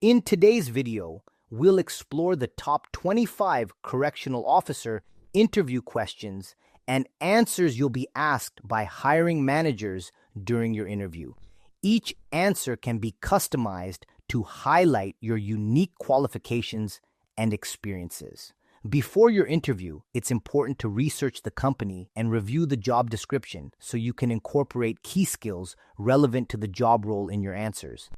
In today's video, we'll explore the top 25 correctional officer interview questions and answers you'll be asked by hiring managers during your interview. Each answer can be customized to highlight your unique qualifications and experiences. Before your interview, it's important to research the company and review the job description so you can incorporate key skills relevant to the job role in your answers.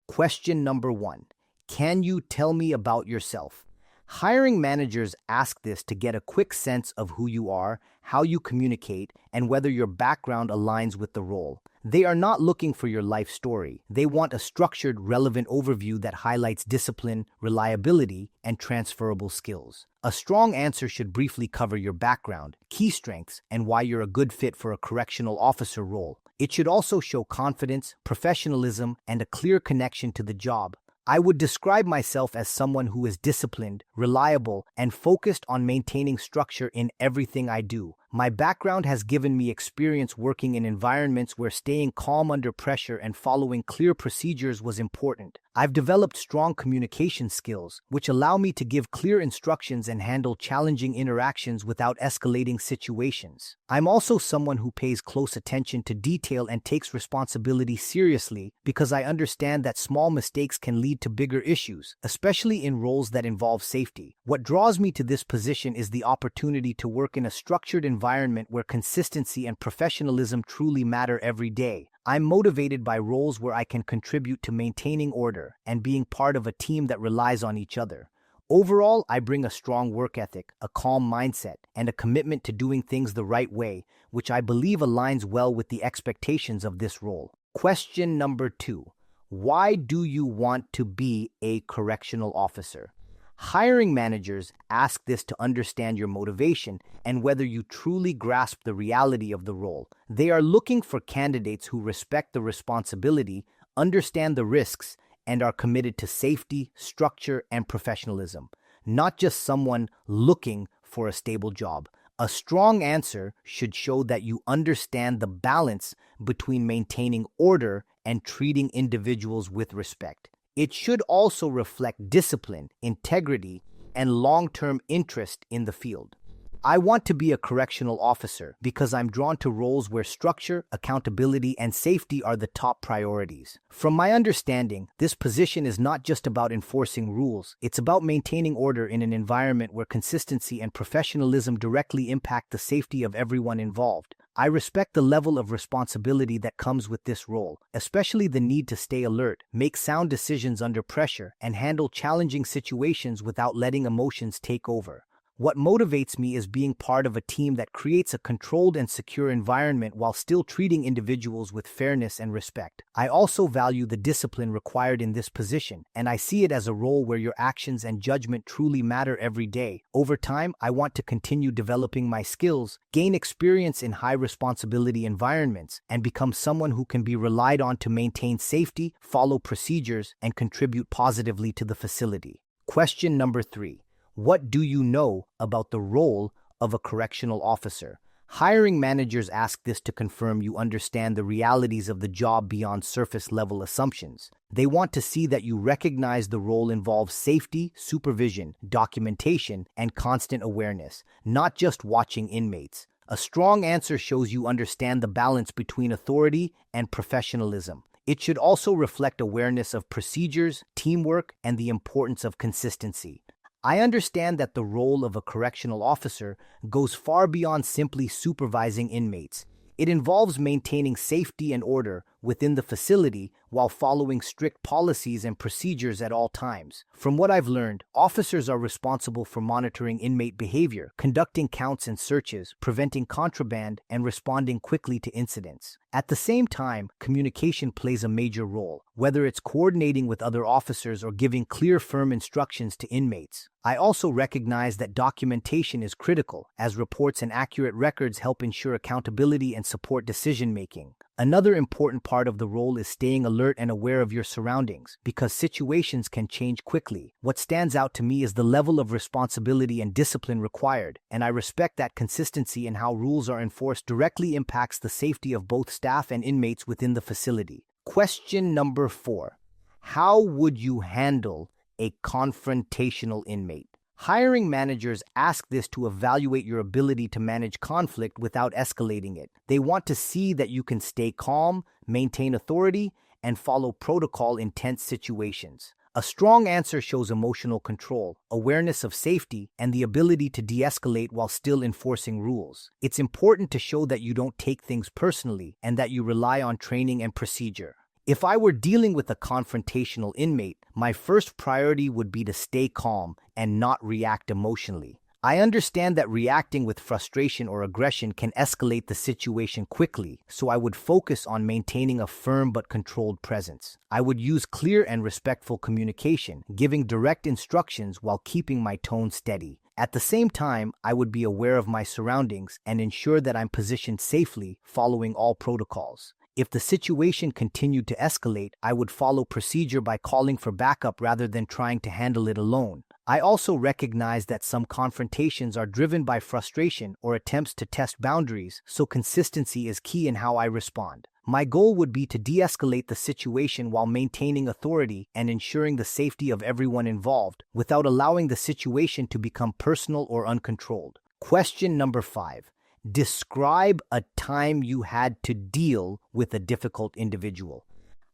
Question number 1. Can you tell me about yourself? Hiring managers ask this to get a quick sense of who you are, how you communicate, and whether your background aligns with the role. They are not looking for your life story. They want a structured, relevant overview that highlights discipline, reliability, and transferable skills. A strong answer should briefly cover your background, key strengths, and why you're a good fit for a correctional officer role. It should also show confidence, professionalism, and a clear connection to the job. I would describe myself as someone who is disciplined, reliable, and focused on maintaining structure in everything I do. My background has given me experience working in environments where staying calm under pressure and following clear procedures was important. I've developed strong communication skills, which allow me to give clear instructions and handle challenging interactions without escalating situations. I'm also someone who pays close attention to detail and takes responsibility seriously because I understand that small mistakes can lead to bigger issues, especially in roles that involve safety. What draws me to this position is the opportunity to work in a structured environment where consistency and professionalism truly matter every day. I'm motivated by roles where I can contribute to maintaining order and being part of a team that relies on each other. Overall, I bring a strong work ethic, a calm mindset, and a commitment to doing things the right way, which I believe aligns well with the expectations of this role. Question number 2. Why do you want to be a correctional officer? Hiring managers ask this to understand your motivation and whether you truly grasp the reality of the role. They are looking for candidates who respect the responsibility, understand the risks, and are committed to safety, structure, and professionalism, not just someone looking for a stable job. A strong answer should show that you understand the balance between maintaining order and treating individuals with respect. It should also reflect discipline, integrity, and long-term interest in the field. I want to be a correctional officer because I'm drawn to roles where structure, accountability, and safety are the top priorities. From my understanding, this position is not just about enforcing rules, it's about maintaining order in an environment where consistency and professionalism directly impact the safety of everyone involved. I respect the level of responsibility that comes with this role, especially the need to stay alert, make sound decisions under pressure, and handle challenging situations without letting emotions take over. What motivates me is being part of a team that creates a controlled and secure environment while still treating individuals with fairness and respect. I also value the discipline required in this position, and I see it as a role where your actions and judgment truly matter every day. Over time, I want to continue developing my skills, gain experience in high-responsibility environments, and become someone who can be relied on to maintain safety, follow procedures, and contribute positively to the facility. Question number 3. What do you know about the role of a correctional officer? Hiring managers ask this to confirm you understand the realities of the job beyond surface-level assumptions. They want to see that you recognize the role involves safety, supervision, documentation, and constant awareness, not just watching inmates. A strong answer shows you understand the balance between authority and professionalism. It should also reflect awareness of procedures, teamwork, and the importance of consistency. I understand that the role of a correctional officer goes far beyond simply supervising inmates. It involves maintaining safety and order within the facility while following strict policies and procedures at all times. From what I've learned, officers are responsible for monitoring inmate behavior, conducting counts and searches, preventing contraband, and responding quickly to incidents. At the same time, communication plays a major role, whether it's coordinating with other officers or giving clear, firm instructions to inmates. I also recognize that documentation is critical, as reports and accurate records help ensure accountability and support decision-making. Another important part of the role is staying alert and aware of your surroundings, because situations can change quickly. What stands out to me is the level of responsibility and discipline required, and I respect that consistency in how rules are enforced directly impacts the safety of both staff and inmates within the facility. Question number 4. How would you handle a confrontational inmate? Hiring managers ask this to evaluate your ability to manage conflict without escalating it. They want to see that you can stay calm, maintain authority, and follow protocol in tense situations. A strong answer shows emotional control, awareness of safety, and the ability to de-escalate while still enforcing rules. It's important to show that you don't take things personally and that you rely on training and procedure. If I were dealing with a confrontational inmate, my first priority would be to stay calm and not react emotionally. I understand that reacting with frustration or aggression can escalate the situation quickly, so I would focus on maintaining a firm but controlled presence. I would use clear and respectful communication, giving direct instructions while keeping my tone steady. At the same time, I would be aware of my surroundings and ensure that I'm positioned safely, following all protocols. If the situation continued to escalate, I would follow procedure by calling for backup rather than trying to handle it alone. I also recognize that some confrontations are driven by frustration or attempts to test boundaries, so consistency is key in how I respond. My goal would be to de-escalate the situation while maintaining authority and ensuring the safety of everyone involved, without allowing the situation to become personal or uncontrolled. Question number 5. Describe a time you had to deal with a difficult individual.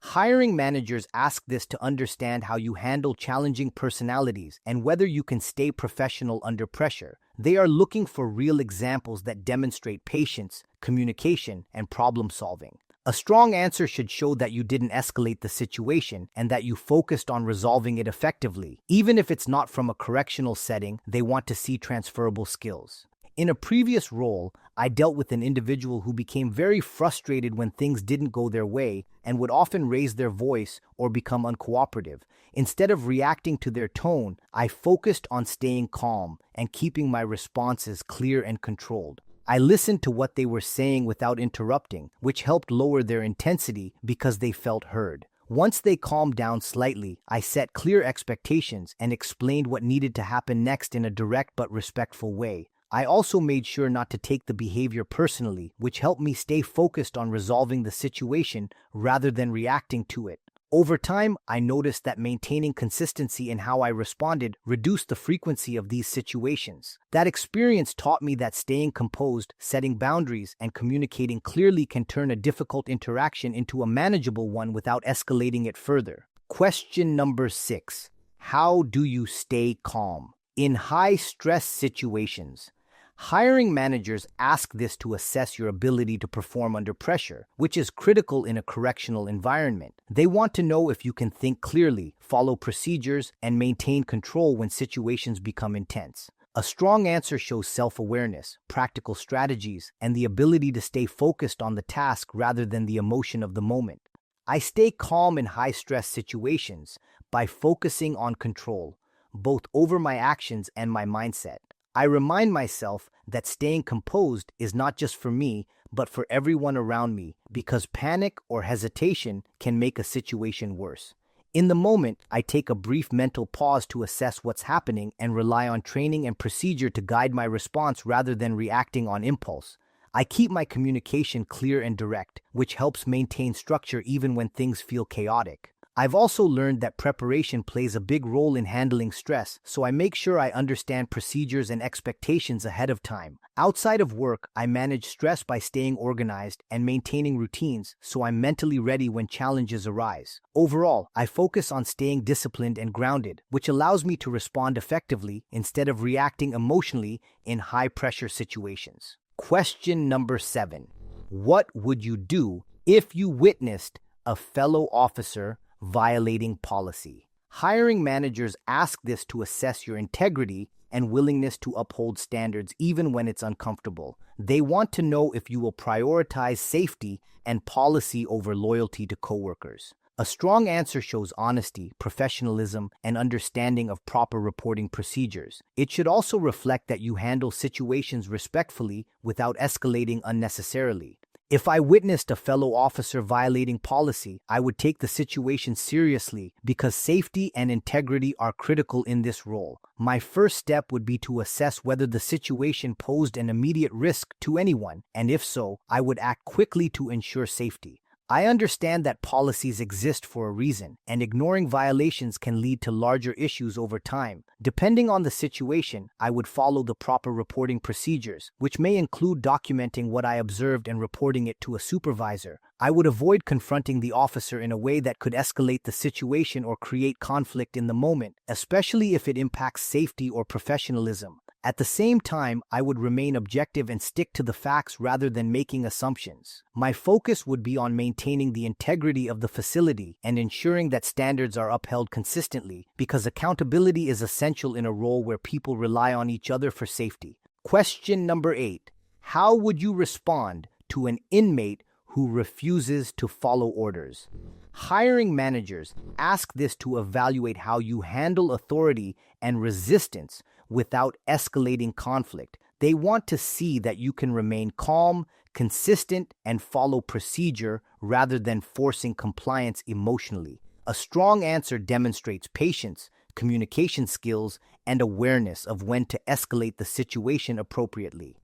Hiring managers ask this to understand how you handle challenging personalities and whether you can stay professional under pressure. They are looking for real examples that demonstrate patience, communication, and problem solving. A strong answer should show that you didn't escalate the situation and that you focused on resolving it effectively. Even if it's not from a correctional setting, they want to see transferable skills. In a previous role, I dealt with an individual who became very frustrated when things didn't go their way and would often raise their voice or become uncooperative. Instead of reacting to their tone, I focused on staying calm and keeping my responses clear and controlled. I listened to what they were saying without interrupting, which helped lower their intensity because they felt heard. Once they calmed down slightly, I set clear expectations and explained what needed to happen next in a direct but respectful way. I also made sure not to take the behavior personally, which helped me stay focused on resolving the situation rather than reacting to it. Over time, I noticed that maintaining consistency in how I responded reduced the frequency of these situations. That experience taught me that staying composed, setting boundaries, and communicating clearly can turn a difficult interaction into a manageable one without escalating it further. Question number 6. How do you stay calm in high-stress situations? Hiring managers ask this to assess your ability to perform under pressure, which is critical in a correctional environment. They want to know if you can think clearly, follow procedures, and maintain control when situations become intense. A strong answer shows self-awareness, practical strategies, and the ability to stay focused on the task rather than the emotion of the moment. I stay calm in high-stress situations by focusing on control, both over my actions and my mindset. I remind myself that staying composed is not just for me, but for everyone around me, because panic or hesitation can make a situation worse. In the moment, I take a brief mental pause to assess what's happening and rely on training and procedure to guide my response rather than reacting on impulse. I keep my communication clear and direct, which helps maintain structure even when things feel chaotic. I've also learned that preparation plays a big role in handling stress, so I make sure I understand procedures and expectations ahead of time. Outside of work, I manage stress by staying organized and maintaining routines, so I'm mentally ready when challenges arise. Overall, I focus on staying disciplined and grounded, which allows me to respond effectively instead of reacting emotionally in high-pressure situations. Question number 7. What would you do if you witnessed a fellow officer violating policy? Hiring managers ask this to assess your integrity and willingness to uphold standards even when it's uncomfortable. They want to know if you will prioritize safety and policy over loyalty to coworkers. A strong answer shows honesty, professionalism, and understanding of proper reporting procedures. It should also reflect that you handle situations respectfully without escalating unnecessarily. If I witnessed a fellow officer violating policy, I would take the situation seriously because safety and integrity are critical in this role. My first step would be to assess whether the situation posed an immediate risk to anyone, and if so, I would act quickly to ensure safety. I understand that policies exist for a reason, and ignoring violations can lead to larger issues over time. Depending on the situation, I would follow the proper reporting procedures, which may include documenting what I observed and reporting it to a supervisor. I would avoid confronting the officer in a way that could escalate the situation or create conflict in the moment, especially if it impacts safety or professionalism. At the same time, I would remain objective and stick to the facts rather than making assumptions. My focus would be on maintaining the integrity of the facility and ensuring that standards are upheld consistently, because accountability is essential in a role where people rely on each other for safety. Question number 8. How would you respond to an inmate who refuses to follow orders? Hiring managers ask this to evaluate how you handle authority and resistance without escalating conflict. They want to see that you can remain calm, consistent, and follow procedure rather than forcing compliance emotionally. A strong answer demonstrates patience, communication skills, and awareness of when to escalate the situation appropriately.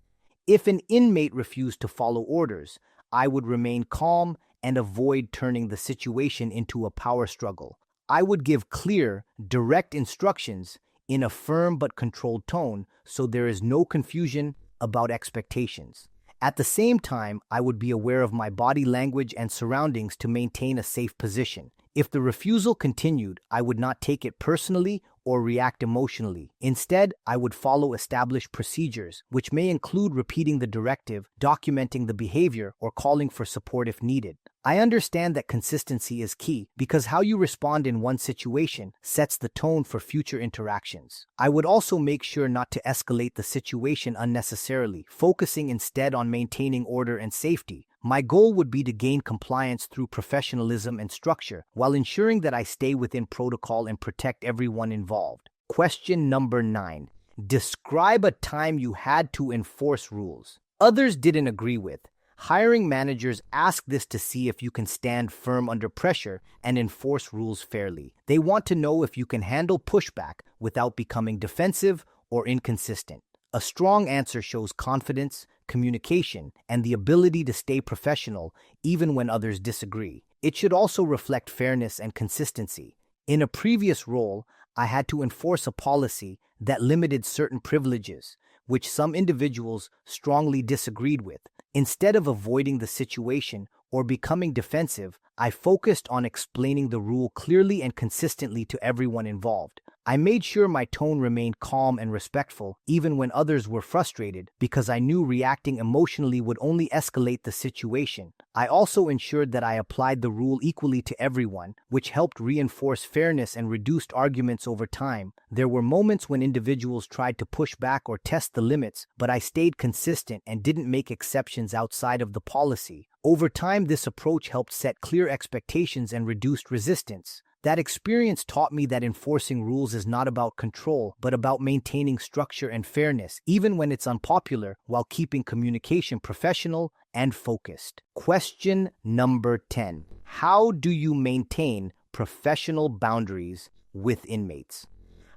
If an inmate refused to follow orders, I would remain calm and avoid turning the situation into a power struggle. I would give clear, direct instructions in a firm but controlled tone so there is no confusion about expectations. At the same time, I would be aware of my body language and surroundings to maintain a safe position. If the refusal continued, I would not take it personally or react emotionally. Instead, I would follow established procedures, which may include repeating the directive, documenting the behavior, or calling for support if needed. I understand that consistency is key because how you respond in one situation sets the tone for future interactions. I would also make sure not to escalate the situation unnecessarily, focusing instead on maintaining order and safety. My goal would be to gain compliance through professionalism and structure, while ensuring that I stay within protocol and protect everyone involved. Question number 9. Describe a time you had to enforce rules others didn't agree with. Hiring managers ask this to see if you can stand firm under pressure and enforce rules fairly. They want to know if you can handle pushback without becoming defensive or inconsistent. A strong answer shows confidence, communication, and the ability to stay professional even when others disagree. It should also reflect fairness and consistency. In a previous role, I had to enforce a policy that limited certain privileges, which some individuals strongly disagreed with. Instead of avoiding the situation or becoming defensive, I focused on explaining the rule clearly and consistently to everyone involved. I made sure my tone remained calm and respectful, even when others were frustrated, because I knew reacting emotionally would only escalate the situation. I also ensured that I applied the rule equally to everyone, which helped reinforce fairness and reduced arguments over time. There were moments when individuals tried to push back or test the limits, but I stayed consistent and didn't make exceptions outside of the policy. Over time, this approach helped set clear expectations and reduced resistance. That experience taught me that enforcing rules is not about control, but about maintaining structure and fairness, even when it's unpopular, while keeping communication professional and focused. Question number 10. How do you maintain professional boundaries with inmates?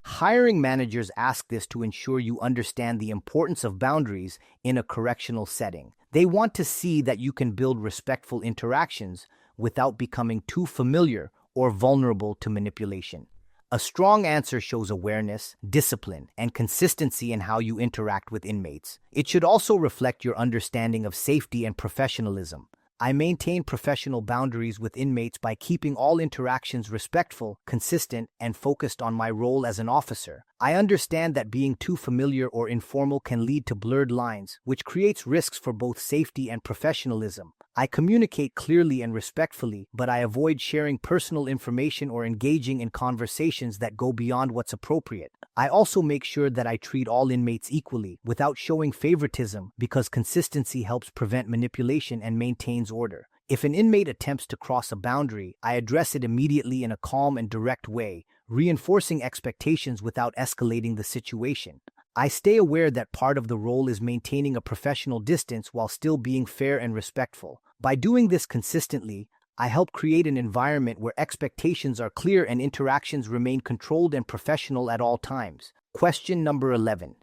Hiring managers ask this to ensure you understand the importance of boundaries in a correctional setting. They want to see that you can build respectful interactions without becoming too familiar or vulnerable to manipulation. A strong answer shows awareness, discipline, and consistency in how you interact with inmates. It should also reflect your understanding of safety and professionalism. I maintain professional boundaries with inmates by keeping all interactions respectful, consistent, and focused on my role as an officer. I understand that being too familiar or informal can lead to blurred lines, which creates risks for both safety and professionalism. I communicate clearly and respectfully, but I avoid sharing personal information or engaging in conversations that go beyond what's appropriate. I also make sure that I treat all inmates equally, without showing favoritism, because consistency helps prevent manipulation and maintains order. If an inmate attempts to cross a boundary, I address it immediately in a calm and direct way, reinforcing expectations without escalating the situation. I stay aware that part of the role is maintaining a professional distance while still being fair and respectful. By doing this consistently, I help create an environment where expectations are clear and interactions remain controlled and professional at all times. Question number 11.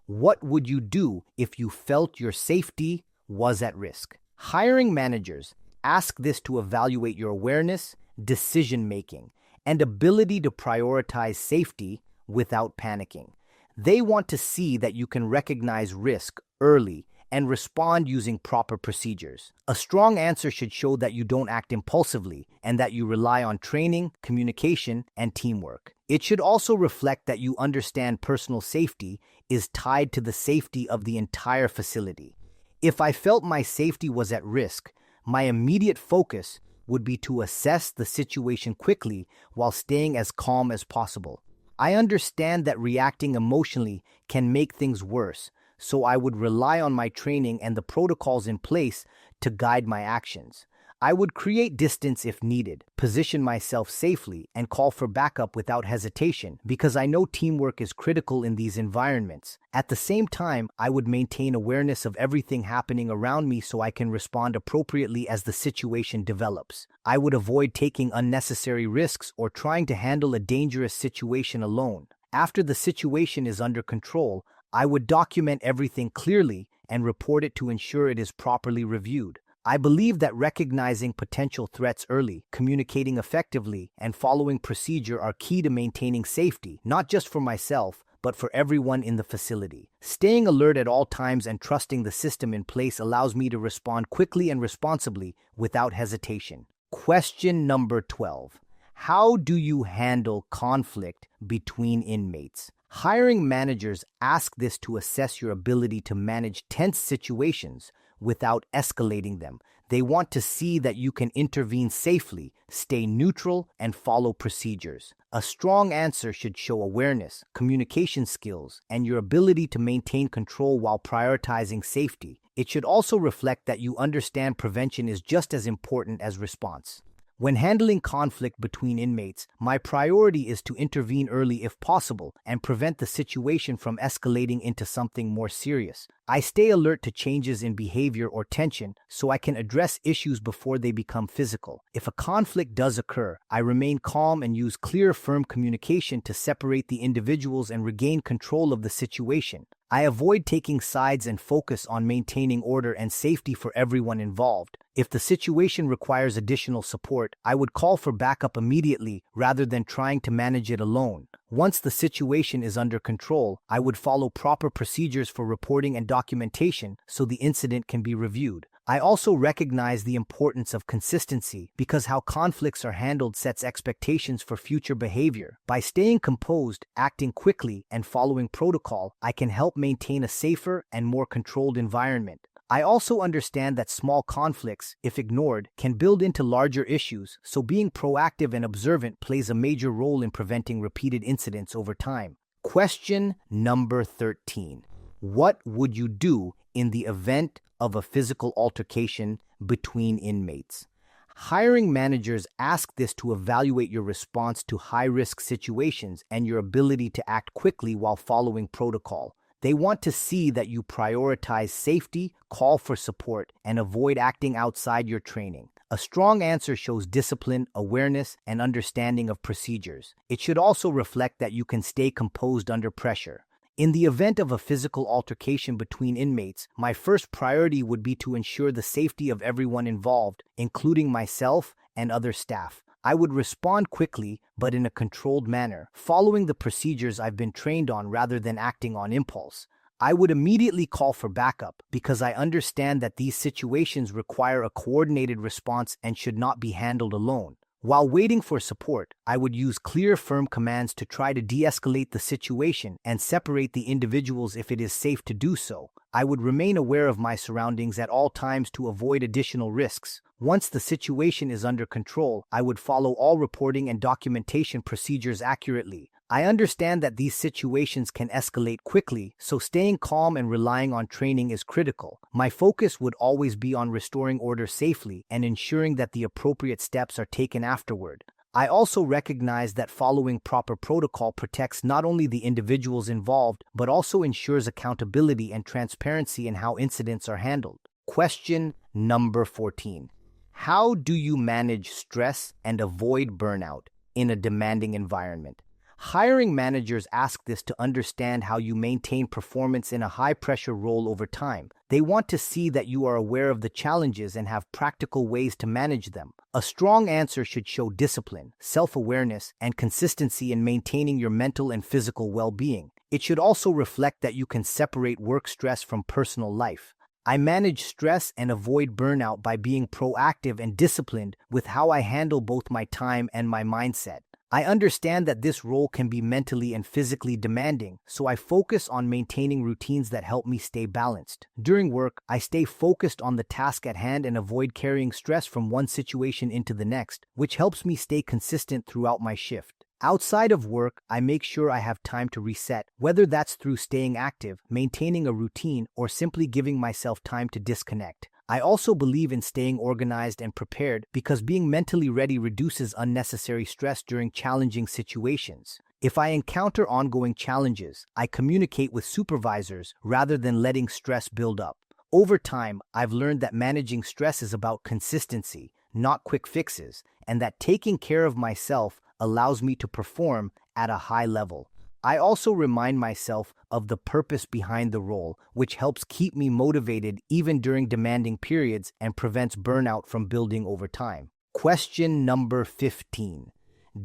What would you do if you felt your safety was at risk? Hiring managers ask this to evaluate your awareness, decision-making, and ability to prioritize safety without panicking. They want to see that you can recognize risk early and respond using proper procedures. A strong answer should show that you don't act impulsively and that you rely on training, communication, and teamwork. It should also reflect that you understand personal safety is tied to the safety of the entire facility. If I felt my safety was at risk, my immediate focus would be to assess the situation quickly while staying as calm as possible. I understand that reacting emotionally can make things worse, so I would rely on my training and the protocols in place to guide my actions. I would create distance if needed, position myself safely, and call for backup without hesitation because I know teamwork is critical in these environments. At the same time, I would maintain awareness of everything happening around me so I can respond appropriately as the situation develops. I would avoid taking unnecessary risks or trying to handle a dangerous situation alone. After the situation is under control, I would document everything clearly and report it to ensure it is properly reviewed. I believe that recognizing potential threats early, communicating effectively, and following procedure are key to maintaining safety, not just for myself, but for everyone in the facility. Staying alert at all times and trusting the system in place allows me to respond quickly and responsibly without hesitation. Question number 12. How do you handle conflict between inmates? Hiring managers ask this to assess your ability to manage tense situations without escalating them. They want to see that you can intervene safely, stay neutral, and follow procedures. A strong answer should show awareness, communication skills, and your ability to maintain control while prioritizing safety. It should also reflect that you understand prevention is just as important as response. When handling conflict between inmates, my priority is to intervene early if possible and prevent the situation from escalating into something more serious. I stay alert to changes in behavior or tension so I can address issues before they become physical. If a conflict does occur, I remain calm and use clear, firm communication to separate the individuals and regain control of the situation. I avoid taking sides and focus on maintaining order and safety for everyone involved. If the situation requires additional support, I would call for backup immediately rather than trying to manage it alone. Once the situation is under control, I would follow proper procedures for reporting and documentation so the incident can be reviewed. I also recognize the importance of consistency because how conflicts are handled sets expectations for future behavior. By staying composed, acting quickly, and following protocol, I can help maintain a safer and more controlled environment. I also understand that small conflicts, if ignored, can build into larger issues, so being proactive and observant plays a major role in preventing repeated incidents over time. Question number 13. What would you do in the event of a physical altercation between inmates? Hiring managers ask this to evaluate your response to high-risk situations and your ability to act quickly while following protocol. They want to see that you prioritize safety, call for support, and avoid acting outside your training. A strong answer shows discipline, awareness, and understanding of procedures. It should also reflect that you can stay composed under pressure. In the event of a physical altercation between inmates, my first priority would be to ensure the safety of everyone involved, including myself and other staff. I would respond quickly, but in a controlled manner, following the procedures I've been trained on rather than acting on impulse. I would immediately call for backup because I understand that these situations require a coordinated response and should not be handled alone. While waiting for support, I would use clear, firm commands to try to de-escalate the situation and separate the individuals if it is safe to do so. I would remain aware of my surroundings at all times to avoid additional risks. Once the situation is under control, I would follow all reporting and documentation procedures accurately. I understand that these situations can escalate quickly, so staying calm and relying on training is critical. My focus would always be on restoring order safely and ensuring that the appropriate steps are taken afterward. I also recognize that following proper protocol protects not only the individuals involved, but also ensures accountability and transparency in how incidents are handled. Question number 14. How do you manage stress and avoid burnout in a demanding environment? Hiring managers ask this to understand how you maintain performance in a high-pressure role over time. They want to see that you are aware of the challenges and have practical ways to manage them. A strong answer should show discipline, self-awareness, and consistency in maintaining your mental and physical well-being. It should also reflect that you can separate work stress from personal life. I manage stress and avoid burnout by being proactive and disciplined with how I handle both my time and my mindset. I understand that this role can be mentally and physically demanding, so I focus on maintaining routines that help me stay balanced. During work, I stay focused on the task at hand and avoid carrying stress from one situation into the next, which helps me stay consistent throughout my shift. Outside of work, I make sure I have time to reset, whether that's through staying active, maintaining a routine, or simply giving myself time to disconnect. I also believe in staying organized and prepared because being mentally ready reduces unnecessary stress during challenging situations. If I encounter ongoing challenges, I communicate with supervisors rather than letting stress build up. Over time, I've learned that managing stress is about consistency, not quick fixes, and that taking care of myself allows me to perform at a high level. I also remind myself of the purpose behind the role, which helps keep me motivated even during demanding periods and prevents burnout from building over time. Question number 15.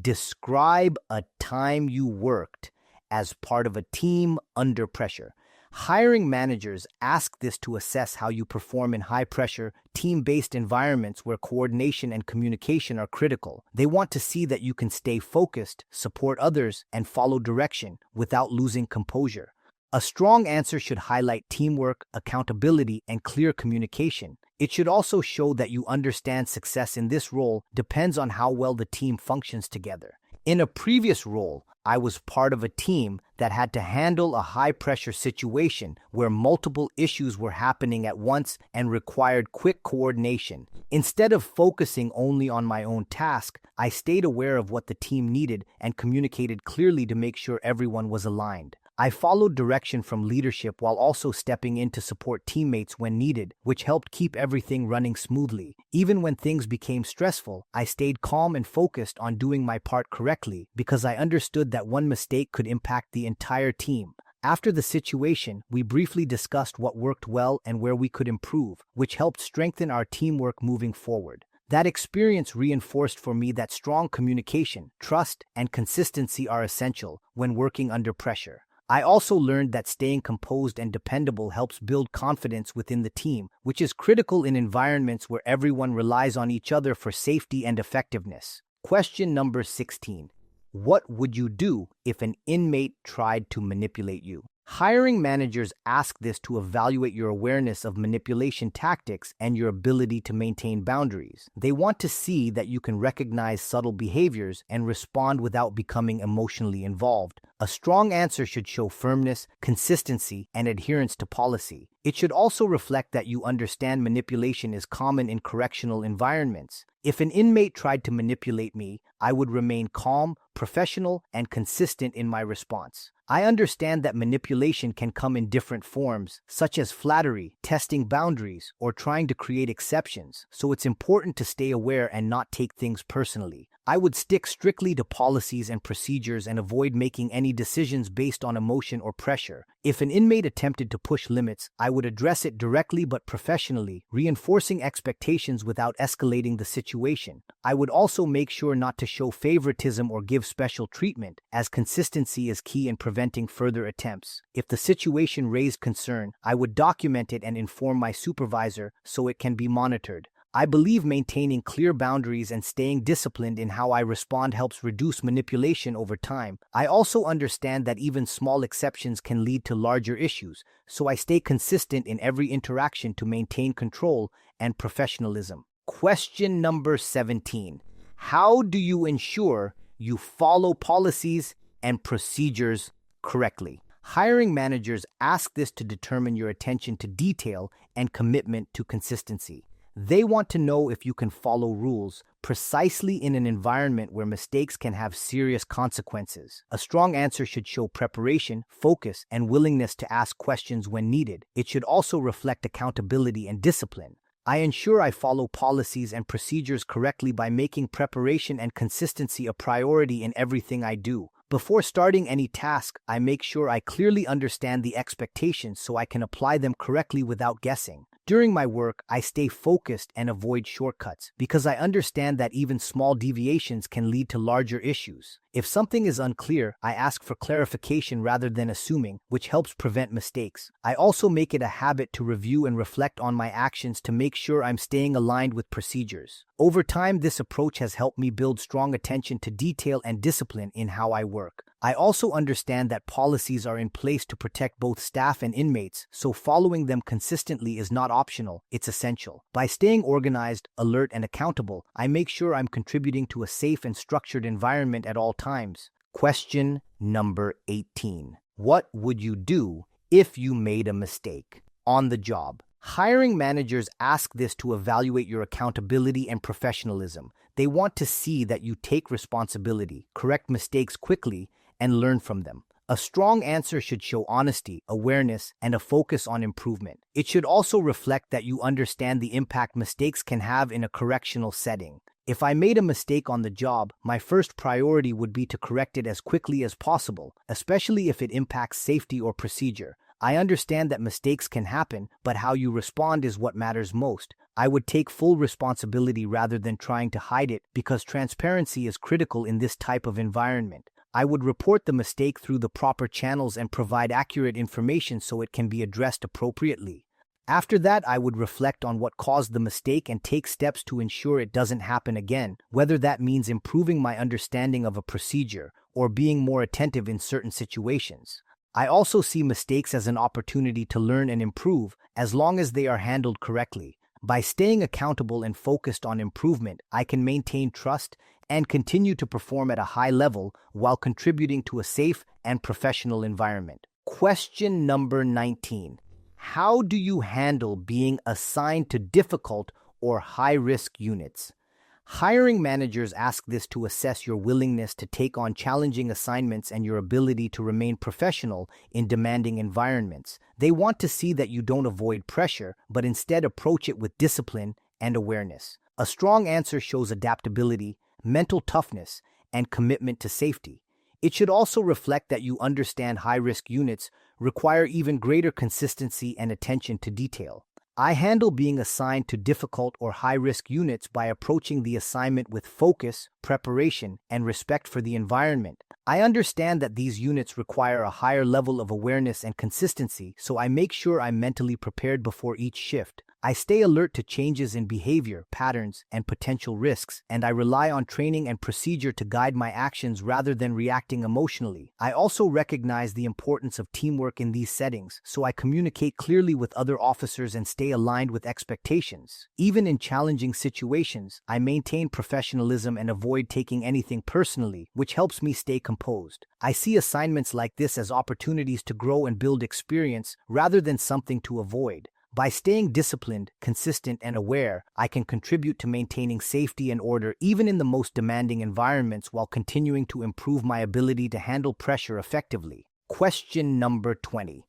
Describe a time you worked as part of a team under pressure. Hiring managers ask this to assess how you perform in high-pressure, team-based environments where coordination and communication are critical. They want to see that you can stay focused, support others, and follow direction without losing composure. A strong answer should highlight teamwork, accountability, and clear communication. It should also show that you understand success in this role depends on how well the team functions together. In a previous role, I was part of a team that had to handle a high-pressure situation where multiple issues were happening at once and required quick coordination. Instead of focusing only on my own task, I stayed aware of what the team needed and communicated clearly to make sure everyone was aligned. I followed direction from leadership while also stepping in to support teammates when needed, which helped keep everything running smoothly. Even when things became stressful, I stayed calm and focused on doing my part correctly because I understood that one mistake could impact the entire team. After the situation, we briefly discussed what worked well and where we could improve, which helped strengthen our teamwork moving forward. That experience reinforced for me that strong communication, trust, and consistency are essential when working under pressure. I also learned that staying composed and dependable helps build confidence within the team, which is critical in environments where everyone relies on each other for safety and effectiveness. Question number 16. What would you do if an inmate tried to manipulate you? Hiring managers ask this to evaluate your awareness of manipulation tactics and your ability to maintain boundaries. They want to see that you can recognize subtle behaviors and respond without becoming emotionally involved. A strong answer should show firmness, consistency, and adherence to policy. It should also reflect that you understand manipulation is common in correctional environments. If an inmate tried to manipulate me, I would remain calm, professional, and consistent in my response. I understand that manipulation can come in different forms, such as flattery, testing boundaries, or trying to create exceptions, so it's important to stay aware and not take things personally. I would stick strictly to policies and procedures and avoid making any decisions based on emotion or pressure. If an inmate attempted to push limits, I would address it directly but professionally, reinforcing expectations without escalating the situation. I would also make sure not to show favoritism or give special treatment, as consistency is key in preventing further attempts. If the situation raised concern, I would document it and inform my supervisor so it can be monitored. I believe maintaining clear boundaries and staying disciplined in how I respond helps reduce manipulation over time. I also understand that even small exceptions can lead to larger issues, so I stay consistent in every interaction to maintain control and professionalism. Question number 17. How do you ensure you follow policies and procedures correctly? Hiring managers ask this to determine your attention to detail and commitment to consistency. They want to know if you can follow rules precisely in an environment where mistakes can have serious consequences. A strong answer should show preparation, focus, and willingness to ask questions when needed. It should also reflect accountability and discipline. I ensure I follow policies and procedures correctly by making preparation and consistency a priority in everything I do. Before starting any task, I make sure I clearly understand the expectations so I can apply them correctly without guessing. During my work, I stay focused and avoid shortcuts because I understand that even small deviations can lead to larger issues. If something is unclear, I ask for clarification rather than assuming, which helps prevent mistakes. I also make it a habit to review and reflect on my actions to make sure I'm staying aligned with procedures. Over time, this approach has helped me build strong attention to detail and discipline in how I work. I also understand that policies are in place to protect both staff and inmates, so following them consistently is not optional, it's essential. By staying organized, alert, and accountable, I make sure I'm contributing to a safe and structured environment at all times. Question number 18. What would you do if you made a mistake on the job? Hiring managers ask this to evaluate your accountability and professionalism. They want to see that you take responsibility, correct mistakes quickly, and learn from them. A strong answer should show honesty, awareness, and a focus on improvement. It should also reflect that you understand the impact mistakes can have in a correctional setting. If I made a mistake on the job, my first priority would be to correct it as quickly as possible, especially if it impacts safety or procedure. I understand that mistakes can happen, but how you respond is what matters most. I would take full responsibility rather than trying to hide it because transparency is critical in this type of environment. I would report the mistake through the proper channels and provide accurate information so it can be addressed appropriately. After that, I would reflect on what caused the mistake and take steps to ensure it doesn't happen again, whether that means improving my understanding of a procedure or being more attentive in certain situations. I also see mistakes as an opportunity to learn and improve as long as they are handled correctly. By staying accountable and focused on improvement, I can maintain trust and continue to perform at a high level while contributing to a safe and professional environment. Question number 19. How do you handle being assigned to difficult or high-risk units? Hiring managers ask this to assess your willingness to take on challenging assignments and your ability to remain professional in demanding environments. They want to see that you don't avoid pressure, but instead approach it with discipline and awareness. A strong answer shows adaptability, mental toughness, and commitment to safety. It should also reflect that you understand high-risk units require even greater consistency and attention to detail. I handle being assigned to difficult or high-risk units by approaching the assignment with focus, preparation, and respect for the environment. I understand that these units require a higher level of awareness and consistency, so I make sure I'm mentally prepared before each shift. I stay alert to changes in behavior, patterns, and potential risks, and I rely on training and procedure to guide my actions rather than reacting emotionally. I also recognize the importance of teamwork in these settings, so I communicate clearly with other officers and stay aligned with expectations. Even in challenging situations, I maintain professionalism and avoid taking anything personally, which helps me stay composed. I see assignments like this as opportunities to grow and build experience rather than something to avoid. By staying disciplined, consistent, and aware, I can contribute to maintaining safety and order even in the most demanding environments while continuing to improve my ability to handle pressure effectively. Question number 20.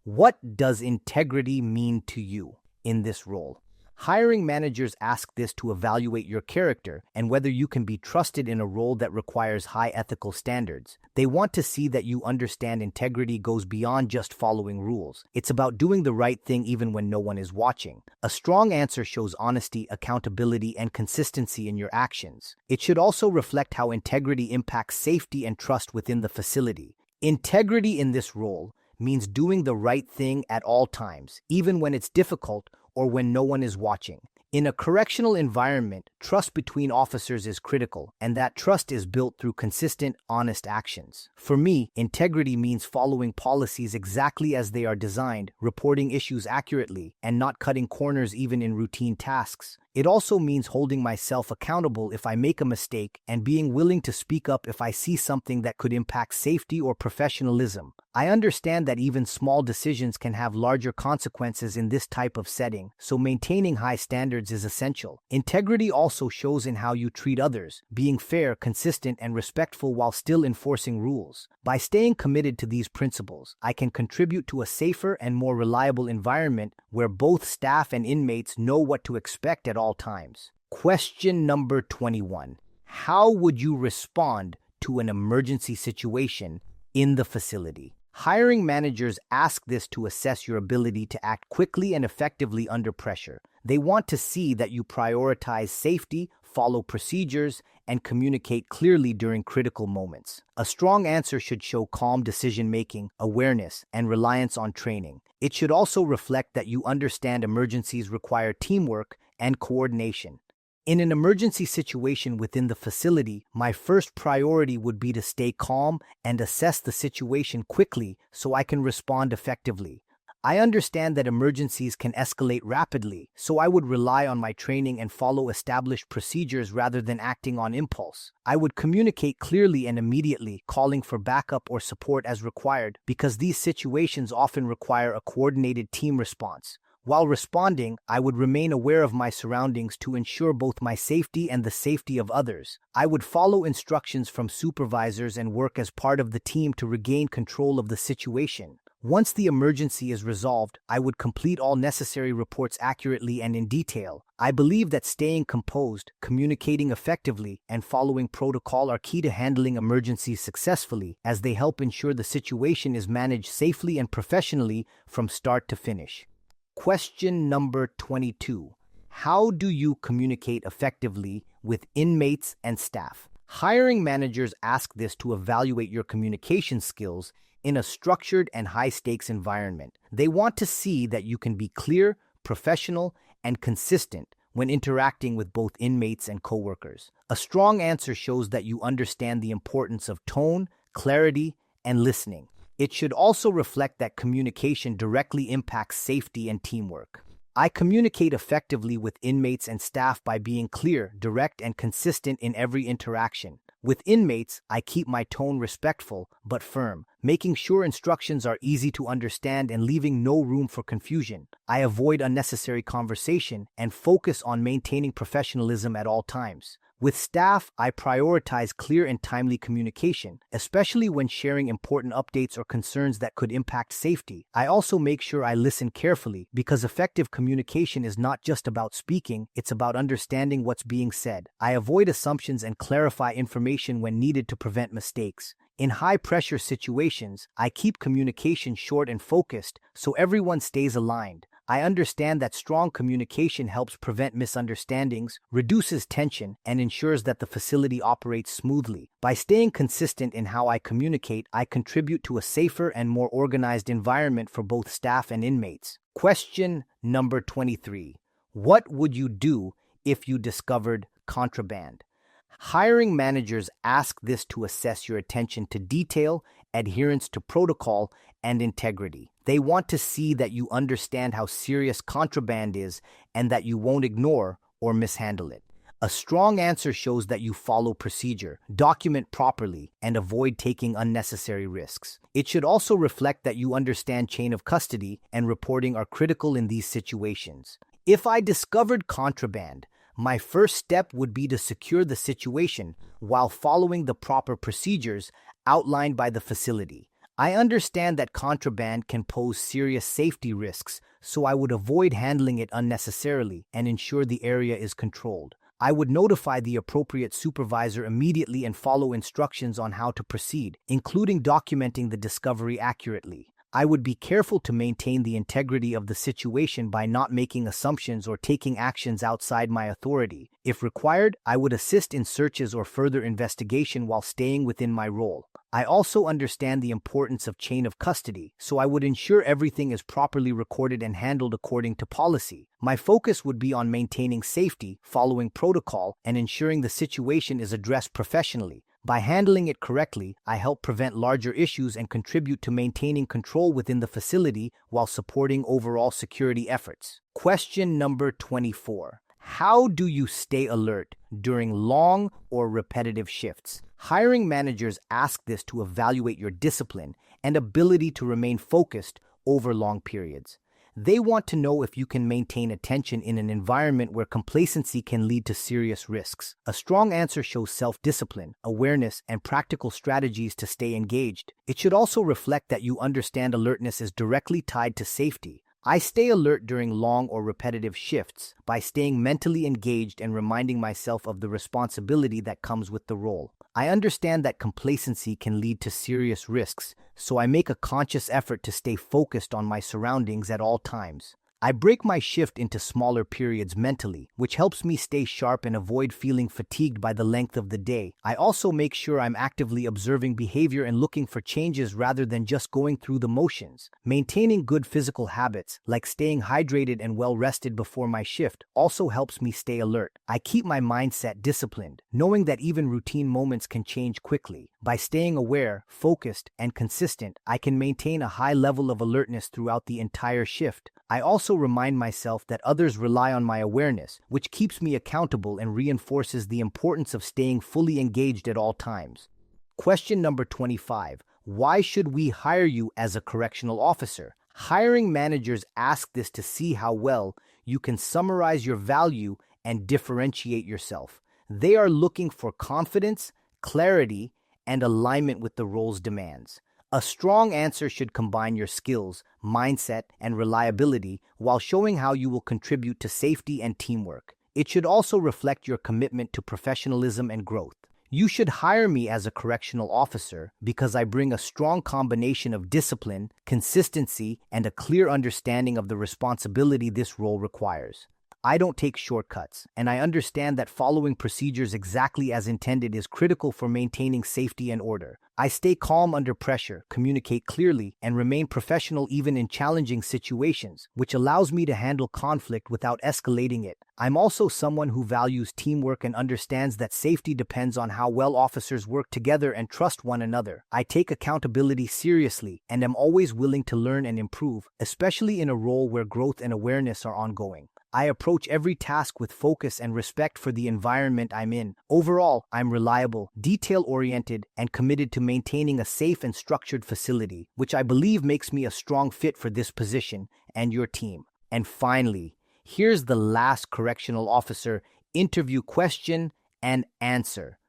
What does integrity mean to you in this role? Hiring managers ask this to evaluate your character and whether you can be trusted in a role that requires high ethical standards. They want to see that you understand integrity goes beyond just following rules. It's about doing the right thing even when no one is watching. A strong answer shows honesty, accountability, and consistency in your actions. It should also reflect how integrity impacts safety and trust within the facility. Integrity in this role means doing the right thing at all times, even when it's difficult or when no one is watching. In a correctional environment, trust between officers is critical, and that trust is built through consistent, honest actions. For me, integrity means following policies exactly as they are designed, reporting issues accurately, and not cutting corners even in routine tasks. It also means holding myself accountable if I make a mistake and being willing to speak up if I see something that could impact safety or professionalism. I understand that even small decisions can have larger consequences in this type of setting, so maintaining high standards is essential. Integrity also shows in how you treat others, being fair, consistent, and respectful while still enforcing rules. By staying committed to these principles, I can contribute to a safer and more reliable environment where both staff and inmates know what to expect at all times. Question number 21. How would you respond to an emergency situation in the facility. Hiring managers ask this to assess your ability to act quickly and effectively under pressure. They want to see that you prioritize safety, follow procedures, and communicate clearly during critical moments. A strong answer should show calm decision-making, awareness, and reliance on training. It should also reflect that you understand emergencies require teamwork and coordination. In an emergency situation within the facility, my first priority would be to stay calm and assess the situation quickly so I can respond effectively. I understand that emergencies can escalate rapidly, so I would rely on my training and follow established procedures rather than acting on impulse. I would communicate clearly and immediately, calling for backup or support as required, because these situations often require a coordinated team response. While responding, I would remain aware of my surroundings to ensure both my safety and the safety of others. I would follow instructions from supervisors and work as part of the team to regain control of the situation. Once the emergency is resolved, I would complete all necessary reports accurately and in detail. I believe that staying composed, communicating effectively, and following protocol are key to handling emergencies successfully, as they help ensure the situation is managed safely and professionally from start to finish. Question number 22. How do you communicate effectively with inmates and staff? Hiring managers ask this to evaluate your communication skills in a structured and high-stakes environment. They want to see that you can be clear, professional, and consistent when interacting with both inmates and coworkers. A strong answer shows that you understand the importance of tone, clarity, and listening. It should also reflect that communication directly impacts safety and teamwork. I communicate effectively with inmates and staff by being clear, direct, and consistent in every interaction. With inmates, I keep my tone respectful but firm, making sure instructions are easy to understand and leaving no room for confusion. I avoid unnecessary conversation and focus on maintaining professionalism at all times. With staff, I prioritize clear and timely communication, especially when sharing important updates or concerns that could impact safety. I also make sure I listen carefully, because effective communication is not just about speaking, it's about understanding what's being said. I avoid assumptions and clarify information when needed to prevent mistakes. In high-pressure situations, I keep communication short and focused so everyone stays aligned. I understand that strong communication helps prevent misunderstandings, reduces tension, and ensures that the facility operates smoothly. By staying consistent in how I communicate, I contribute to a safer and more organized environment for both staff and inmates. Question number 23. What would you do if you discovered contraband? Hiring managers ask this to assess your attention to detail, adherence to protocol, and integrity. They want to see that you understand how serious contraband is and that you won't ignore or mishandle it. A strong answer shows that you follow procedure, document properly, and avoid taking unnecessary risks. It should also reflect that you understand chain of custody and reporting are critical in these situations. If I discovered contraband, my first step would be to secure the situation while following the proper procedures outlined by the facility. I understand that contraband can pose serious safety risks, so I would avoid handling it unnecessarily and ensure the area is controlled. I would notify the appropriate supervisor immediately and follow instructions on how to proceed, including documenting the discovery accurately. I would be careful to maintain the integrity of the situation by not making assumptions or taking actions outside my authority. If required, I would assist in searches or further investigation while staying within my role. I also understand the importance of chain of custody, so I would ensure everything is properly recorded and handled according to policy. My focus would be on maintaining safety, following protocol, and ensuring the situation is addressed professionally. By handling it correctly, I help prevent larger issues and contribute to maintaining control within the facility while supporting overall security efforts. Question number 24. How do you stay alert during long or repetitive shifts? Hiring managers ask this to evaluate your discipline and ability to remain focused over long periods. They want to know if you can maintain attention in an environment where complacency can lead to serious risks. A strong answer shows self-discipline, awareness, and practical strategies to stay engaged. It should also reflect that you understand alertness is directly tied to safety. I stay alert during long or repetitive shifts by staying mentally engaged and reminding myself of the responsibility that comes with the role. I understand that complacency can lead to serious risks, so I make a conscious effort to stay focused on my surroundings at all times. I break my shift into smaller periods mentally, which helps me stay sharp and avoid feeling fatigued by the length of the day. I also make sure I'm actively observing behavior and looking for changes rather than just going through the motions. Maintaining good physical habits, like staying hydrated and well rested before my shift, also helps me stay alert. I keep my mindset disciplined, knowing that even routine moments can change quickly. By staying aware, focused, and consistent, I can maintain a high level of alertness throughout the entire shift. I also remind myself that others rely on my awareness, which keeps me accountable and reinforces the importance of staying fully engaged at all times. Question number 25. Why should we hire you as a correctional officer? Hiring managers ask this to see how well you can summarize your value and differentiate yourself. They are looking for confidence, clarity, and alignment with the role's demands. A strong answer should combine your skills, mindset, and reliability while showing how you will contribute to safety and teamwork. It should also reflect your commitment to professionalism and growth. You should hire me as a correctional officer because I bring a strong combination of discipline, consistency, and a clear understanding of the responsibility this role requires. I don't take shortcuts, and I understand that following procedures exactly as intended is critical for maintaining safety and order. I stay calm under pressure, communicate clearly, and remain professional even in challenging situations, which allows me to handle conflict without escalating it. I'm also someone who values teamwork and understands that safety depends on how well officers work together and trust one another. I take accountability seriously and am always willing to learn and improve, especially in a role where growth and awareness are ongoing. I approach every task with focus and respect for the environment I'm in. Overall, I'm reliable, detail-oriented, and committed to maintaining a safe and structured facility, which I believe makes me a strong fit for this position and your team. And finally, here's the last correctional officer interview question and answer.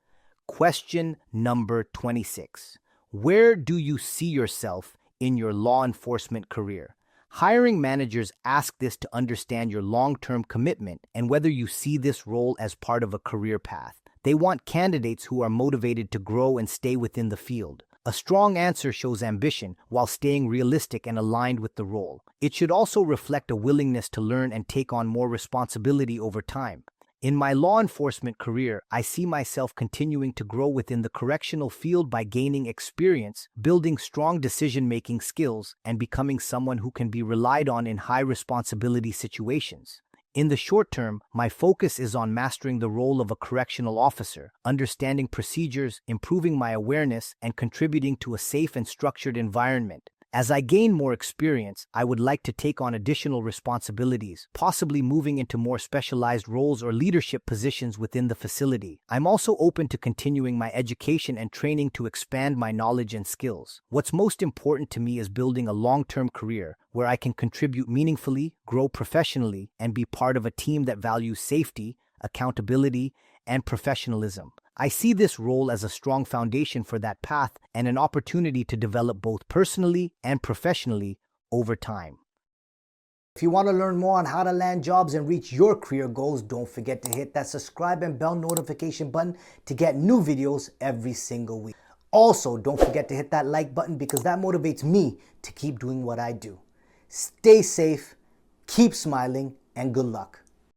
Question number 26. Where do you see yourself in your law enforcement career? Hiring managers ask this to understand your long-term commitment and whether you see this role as part of a career path. They want candidates who are motivated to grow and stay within the field. A strong answer shows ambition while staying realistic and aligned with the role. It should also reflect a willingness to learn and take on more responsibility over time. In my law enforcement career, I see myself continuing to grow within the correctional field by gaining experience, building strong decision-making skills, and becoming someone who can be relied on in high-responsibility situations. In the short term, my focus is on mastering the role of a correctional officer, understanding procedures, improving my awareness, and contributing to a safe and structured environment. As I gain more experience, I would like to take on additional responsibilities, possibly moving into more specialized roles or leadership positions within the facility. I'm also open to continuing my education and training to expand my knowledge and skills. What's most important to me is building a long-term career where I can contribute meaningfully, grow professionally, and be part of a team that values safety, accountability, and professionalism. I see this role as a strong foundation for that path and an opportunity to develop both personally and professionally over time. If you want to learn more on how to land jobs and reach your career goals, don't forget to hit that subscribe and bell notification button to get new videos every single week. Also, don't forget to hit that like button because that motivates me to keep doing what I do. Stay safe, keep smiling, and good luck.